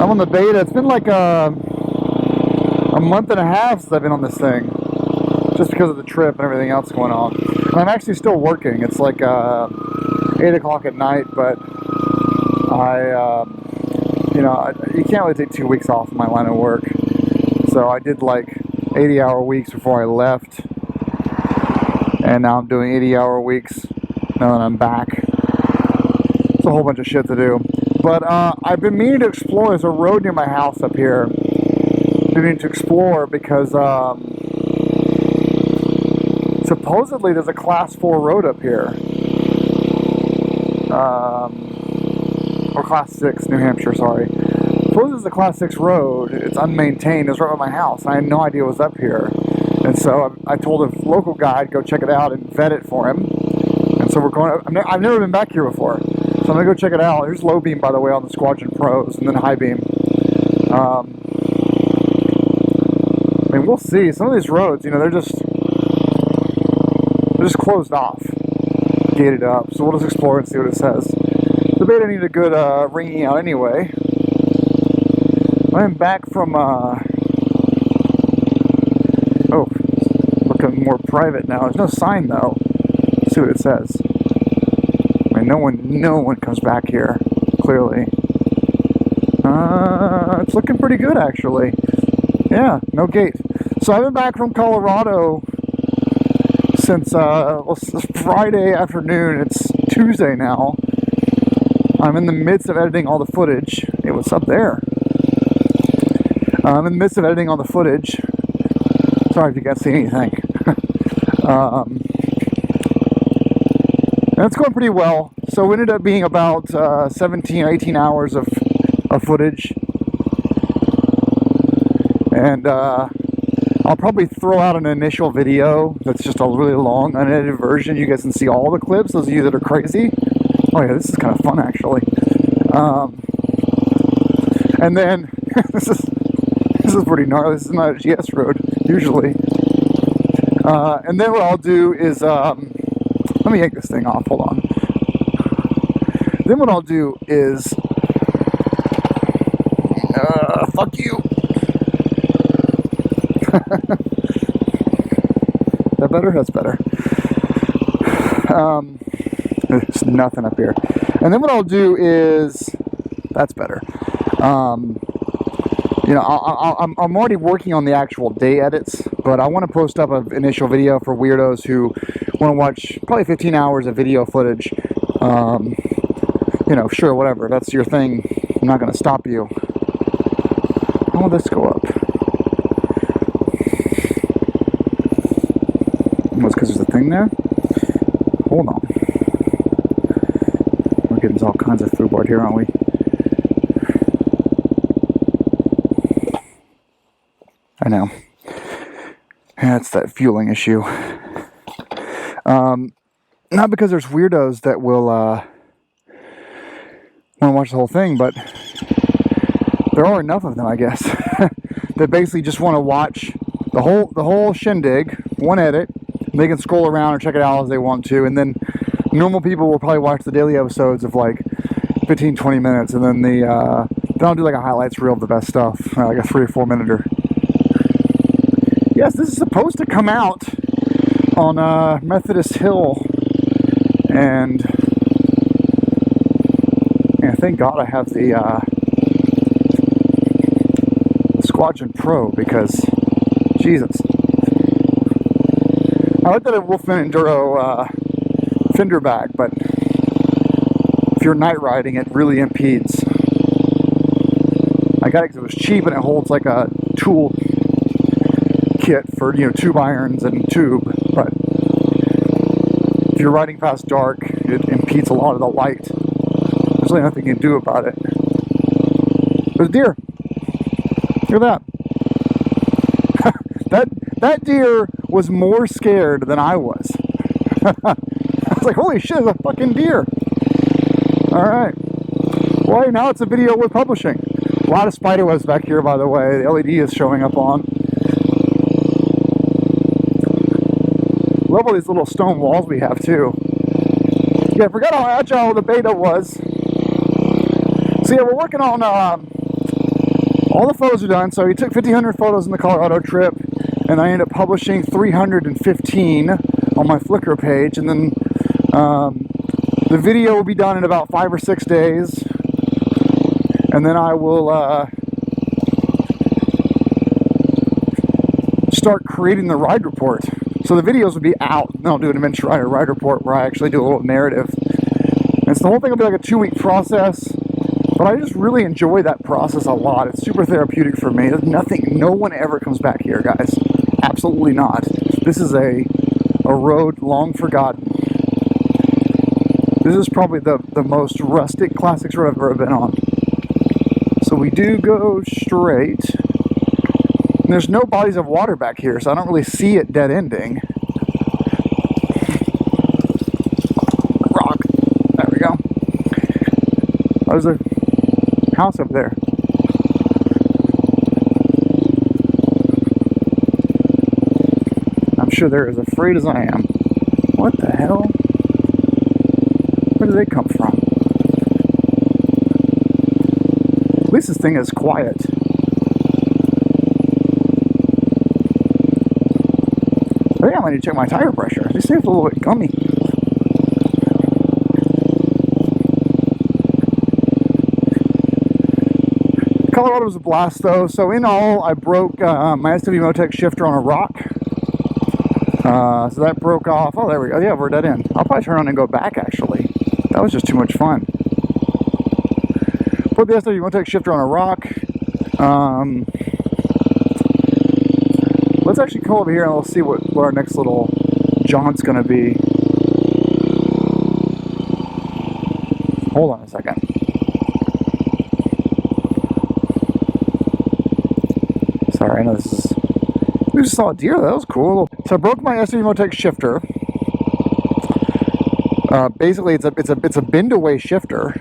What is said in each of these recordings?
I'm on the beta. It's been like a month and a half since I've been on this thing, just because of the trip and everything else going on. And I'm actually still working. It's like 8 o'clock at night, but you can't really take 2 weeks off in my line of work. So I did like 80-hour weeks before I left, and now I'm doing 80-hour weeks now that I'm back. It's a whole bunch of shit to do. But I've been meaning to explore. There's a road near my house up here. I've been meaning to explore because supposedly there's a class 4 road up here. Or class 6, New Hampshire, sorry. Supposedly there's a class 6 road. It's unmaintained. It's right by my house. I had no idea it was up here. And so I told a local guy to go check it out and vet it for him. And so we're going. I've never been back here before. So I'm going to go check it out. There's low beam, by the way, on the Squadron Pros, and then high beam. I mean, we'll see. Some of these roads, they're just closed off, gated up. So we'll just explore and see what it says. The beta needed a good ringing out anyway. I'm back from, looking more private now. There's no sign though. Let's see what it says. I mean, no one comes back here, clearly. It's looking pretty good actually. Yeah, no gate. So I've been back from Colorado since Friday afternoon. It's Tuesday now. I'm in the midst of editing all the footage. Hey, what's up there? I'm in the midst of editing all the footage. Sorry if you can't see anything. And it's going pretty well. So it ended up being about 17 or 18 hours of footage. And I'll probably throw out an initial video that's just a really long, unedited version. You guys can see all the clips, those of you that are crazy. Oh yeah, this is kind of fun actually. And then, this is pretty gnarly. This is not a GS road, usually. And then what I'll do is, let me yank this thing off, hold on. Then what I'll do is, fuck you. That better? That's better. There's nothing up here. And then what I'll do is, that's better. I'm already working on the actual day edits, but I want to post up an initial video for weirdos who want to watch probably 15 hours of video footage. Sure, whatever, that's your thing. I'm not going to stop you. How will this go up? Was because there's a thing there? Hold on. We're getting all kinds of food board here, aren't we? I know. That's that fueling issue. Not because there's weirdos that will want to watch the whole thing, but there are enough of them, I guess, that basically just want to watch the whole shindig, one edit. They can scroll around or check it out as they want to, and then normal people will probably watch the daily episodes of like 15-20 minutes, and then then I'll do like a highlights reel of the best stuff, like a 3 or 4 minute. Yes, this is supposed to come out on Methodist Hill, and thank God I have the Squadron Pro, because Jesus. I like that a Wolfman Enduro fender bag, but if you're night riding, it really impedes. I got it because it was cheap and it holds like a tool kit for tube irons and tube, but if you're riding past dark, it impedes a lot of the light. There's really nothing you can do about it. There's a deer. Look at that. That deer was more scared than I was. I was like, holy shit, it's a fucking deer. Alright. Well, now it's a video worth publishing. A lot of spider webs back here, by the way. The LED is showing up on. Love all these little stone walls we have, too. Yeah, I forgot how agile the beta was. So yeah, we're working on all the photos are done. So he took 1,500 photos in the Colorado trip, and I ended up publishing 315 on my Flickr page. And then the video will be done in about 5 or 6 days, and then I will start creating the ride report. So the videos will be out, and then I'll do an Adventure Rider ride report where I actually do a little narrative. And so the whole thing will be like a 2-week process, but I just really enjoy that process a lot. It's super therapeutic for me. There's nothing, no one ever comes back here, guys. Absolutely not. This is a road long forgotten. This is probably the most rustic classics road I've ever been on. So we do go straight. And there's no bodies of water back here, so I don't really see it dead ending. Rock. There we go. There's a house up there. I'm sure they're as afraid as I am. What the hell? Where do they come from? At least this thing is quiet. I think I might need to check my tire pressure. They seem a little bit gummy. Colorado was a blast though. So in all, I broke my SW Motec shifter on a rock. So that broke off. Oh, there we go. Yeah, we're dead end. I'll probably turn on and go back actually. That was just too much fun. Put the SW Motec shifter on a rock. Let's actually go over here and we'll see what our next little jaunt's gonna be. Hold on a second. Sorry, I know this is... We just saw a deer. That was cool. So I broke my SW Motec shifter. Basically, it's a bend away shifter.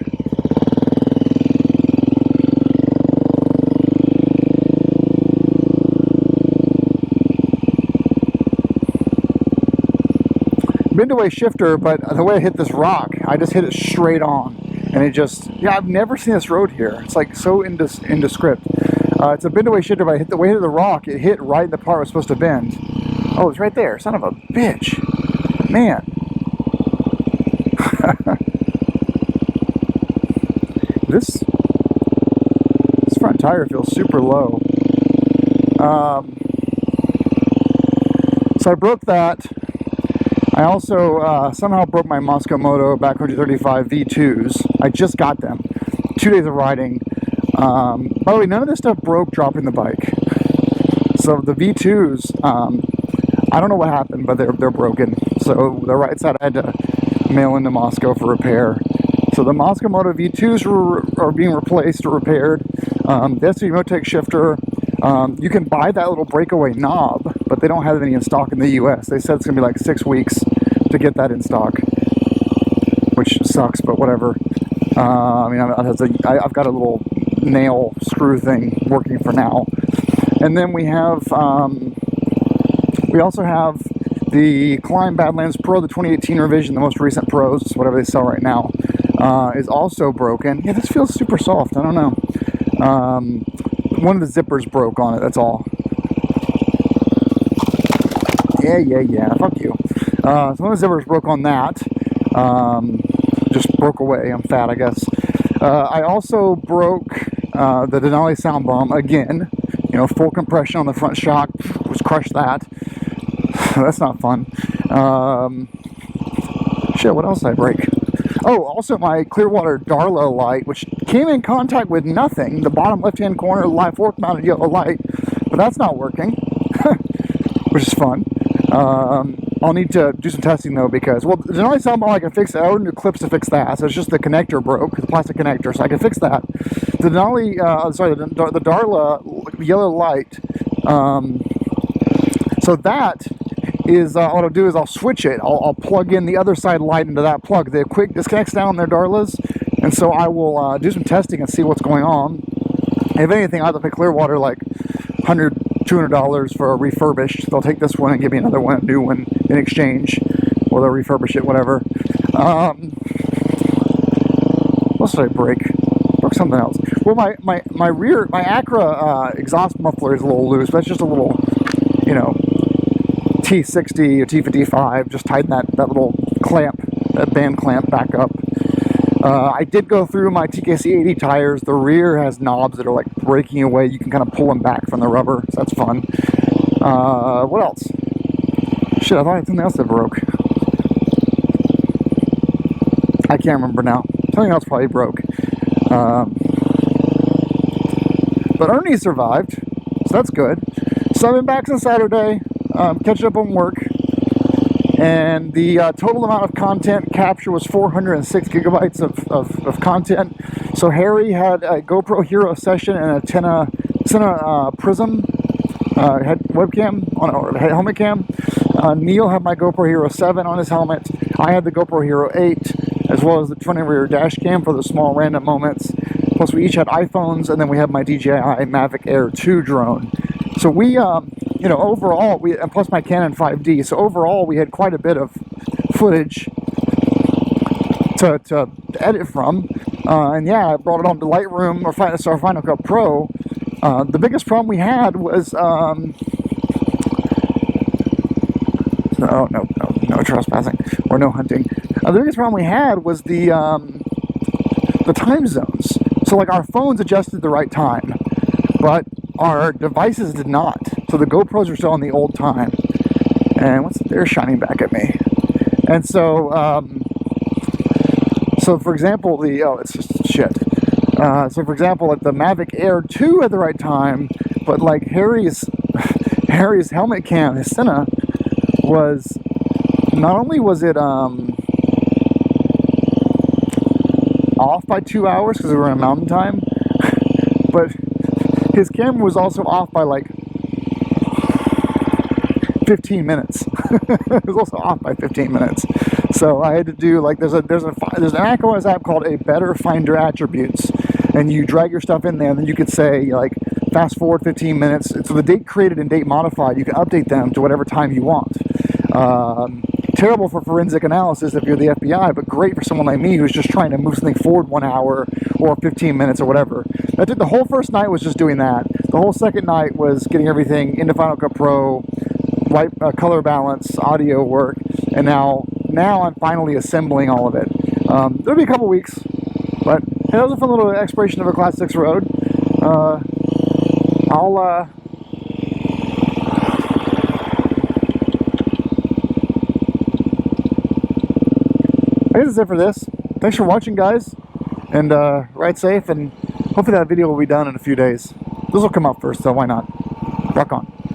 Bend away shifter, but the way I hit this rock, I just hit it straight on, and it just, yeah, I've never seen this road here. It's like so indescript. It's a bend away shifter, but I hit the way of the rock, it hit right in the part it was supposed to bend. Oh, it's right there. Son of a bitch. Man. This front tire feels super low. So I broke that. I also somehow broke my Moscow Moto Backcountry 35 V2s. I just got them. 2 days of riding. By the way, none of this stuff broke dropping the bike. So the V2s, I don't know what happened, but they're broken. So the right side I had to mail into Moscow for repair. So the Moscow Moto V2s are being replaced or repaired. The SW Motec shifter, you can buy that little breakaway knob, but they don't have any in stock in the US. They said it's gonna be like 6 weeks to get that in stock, which sucks, but whatever. I mean, I've got a little nail screw thing working for now. And then we have, we also have the Climb Badlands Pro, the 2018 revision, the most recent Pros, whatever they sell right now, is also broken. Yeah, this feels super soft. I don't know. One of the zippers broke on it, that's all. Yeah, fuck you. So one of the zippers broke on that. Just broke away. I'm fat, I guess. I also broke the Denali sound bomb again. You know, full compression on the front shock. Just crushed that. That's not fun. Shit, what else did I break? Oh, also my Clearwater Darla light, which came in contact with nothing. The bottom left-hand corner, live fork mounted yellow light, but that's not working, which is fun. I'll need to do some testing though, because, well, the Denali sound bomb I can fix it. I ordered new clips to fix that, so it's just the connector broke, the plastic connector, so I can fix that. The Denali, the Darla yellow light, so that is, what I'll do is I'll switch it. I'll plug in the other side light into that plug. The quick disconnects down their Darlas, and so I will do some testing and see what's going on. If anything, I have to pay Clearwater like $100, $200 for a refurbished. They'll take this one and give me another one, a new one in exchange, or they'll refurbish it, whatever. What else did I break? Broke something else. Well, my Acura exhaust muffler is a little loose. That's just a little, you know, T60 or T55. Just tighten that little clamp, that band clamp back up. I did go through my TKC 80 tires. The rear has knobs that are like breaking away. You can kind of pull them back from the rubber, so that's fun. What else? Shit, I thought I had something else that broke. I can't remember now. Something else probably broke. But Ernie survived, so that's good. So I've been back since Saturday, catching up on work. And the total amount of content capture was 406 gigabytes of content. So Harry had a GoPro Hero session and a Sena Prism head webcam or helmet cam. Neil had my GoPro Hero 7 on his helmet. I had the GoPro Hero 8, as well as the 20 rear dash cam for the small random moments. Plus we each had iPhones, and then we had my DJI Mavic Air 2 drone. So we, you know, overall, and plus my Canon 5D, so overall we had quite a bit of footage to edit from. And yeah, I brought it home to Lightroom, or Final Cut Pro. The biggest problem we had was, no trespassing, or no hunting. The biggest problem we had was the time zones. So like our phones adjusted the right time, but our devices did not. So the GoPros are still on the old time. And they're shining back at me. And so, so for example, it's just shit. So for example, like the Mavic Air 2 at the right time, but like Harry's helmet cam, his Sena, was, not only was it off by 2 hours because we were in mountain time, but his camera was also off by like 15 minutes. It was also off by 15 minutes. So I had to do like, there's an macOS app called A Better Finder Attributes, and you drag your stuff in there, and then you could say like fast forward 15 minutes. So the date created and date modified, you can update them to whatever time you want. Terrible for forensic analysis if you're the FBI, but great for someone like me who's just trying to move something forward 1 hour or 15 minutes or whatever. The whole first night was just doing that. The whole second night was getting everything into Final Cut Pro, white color balance, audio work, and now I'm finally assembling all of it. It'll be a couple weeks, but hey, that was a fun little exploration of a Class 6 road. I guess that's it for this. Thanks for watching, guys, and ride safe, and hopefully that video will be done in a few days. This will come up first, so why not? Rock on.